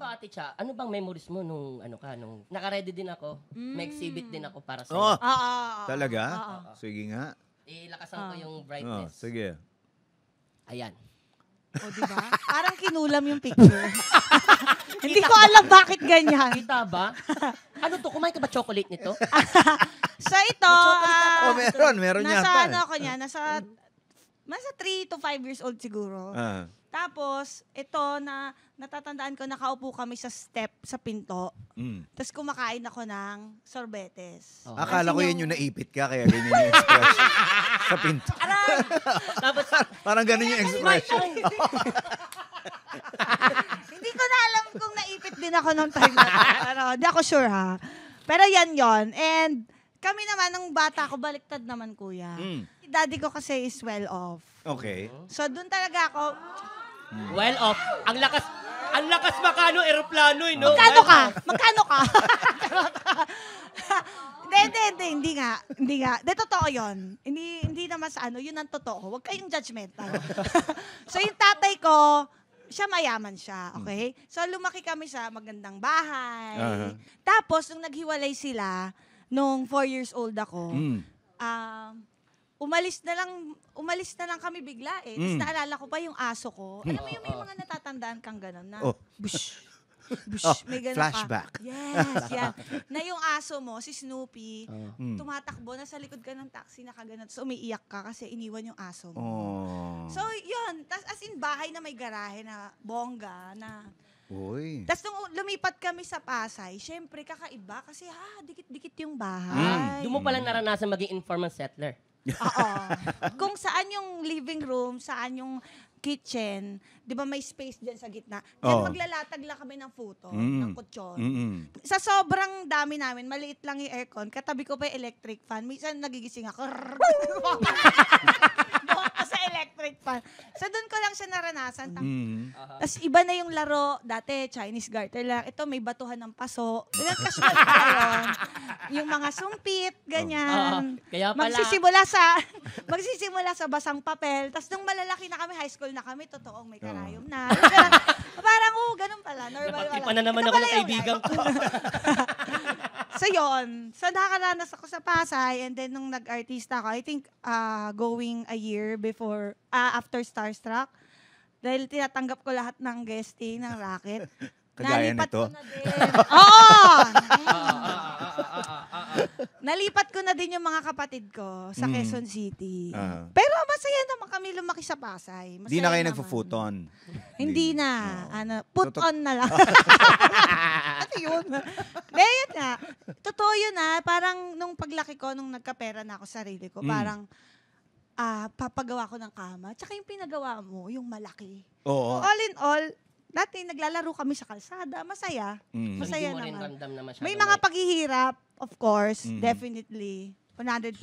ba, Ate Cha, ano bang memories mo nung naka-ready din ako, may exhibit din ako para sa'yo. Oh, talaga? Sige nga. Ilakasan ko yung brightness. Sige. Ayan. O, diba? Parang kinulam yung picture. Hindi ko alam bakit ganyan. Kita ba? Ano to? Kumain ka ba chocolate nito? So ito, meron nasa yata. Nasa 3 to 5 years old siguro. Tapos, ito natatandaan ko, nakaupo kami sa step sa pinto. Tapos kumakain ako ng sorbetes. Akala ko yun yung naipit ka, kaya ganyan yung expression. Sa pinto. Tapos, Parang ganun yung expression. Hindi ko na alam kung naipit din ako ng time na to. Pero, di ako sure ha. Pero yan yon. And kami naman, nung bata ko, baliktad naman kuya. Daddy ko kasi is well off. Okay. So, doon talaga ako, well off. Ang lakas makano eroplano, no? magkano ka? Magkano ka? Hindi nga. De, totoo yun. Hindi naman sa yun ang totoo. Huwag kayong judgmental. So, yung tatay ko, siya mayaman siya, okay? So, lumaki kami sa magandang bahay. Tapos, nung naghiwalay sila, nung 4 years old ako, umalis na lang kami bigla eh. Tapos naalala ko pa yung aso ko. Alam mo yung may mga natatandaan kang gano'n na, bush, may gano'n flashback. ka. Yes, yan. Na yung aso mo, si Snoopy, tumatakbo, nasa likod ka ng taxi, nakagano'n. So umiiyak ka kasi iniwan yung aso mo. So yun, as in bahay na may garahe na bongga na. Tapos nung lumipat kami sa Pasay, syempre kakaiba kasi dikit-dikit yung bahay. Doon mo palang naranasan maging informal settler. Oo. Kung saan yung living room, saan yung kitchen, di ba may space dyan sa gitna. Diyan maglalatag lang kami ng photo, ng kutsyon. Sa sobrang dami namin, maliit lang yung aircon, katabi ko pa yung electric fan. Minsan nagigising ako. Sa electric fan. So doon ko lang siya naranasan. Tapos iba na yung laro. Dati, Chinese garter lang. Ito, may batuhan ng paso. Ilang casual pa yun. Yung mga sumpit, ganyan. Kaya pala. Magsisimula sa basang papel. Tapos nung malalaki na kami, high school na kami, totoong may karayom na. Parang, ganun pala. Normal wala. Napatipan na naman ako ng kaibigan ko. So yun. So nakakaranas ako sa Pasay and then nung nag-artista ako, I think going a year before, after Starstruck, dahil tinatanggap ko lahat ng guesting ng racket. Kagaya nalipat nito? ko na din. Oo! Nalipat ko na din yung mga kapatid ko sa Quezon City. Pero masaya naman kami lumaki sa Pasay. Hindi na kayo nagpo-futon? Hindi na. Put on na lang. Ano yun? Yun nga. Totoo yun parang nung paglaki ko, nung nagkapera na ako sarili ko, parang papagawa ko ng kama. Tsaka yung pinagawa mo, yung malaki. Oo. All in all, dati naglalaro kami sa kalsada. Masaya. Masaya Hindi mo rin naman. ramdam na masyado. May mga paghihirap, of course, definitely. 100%.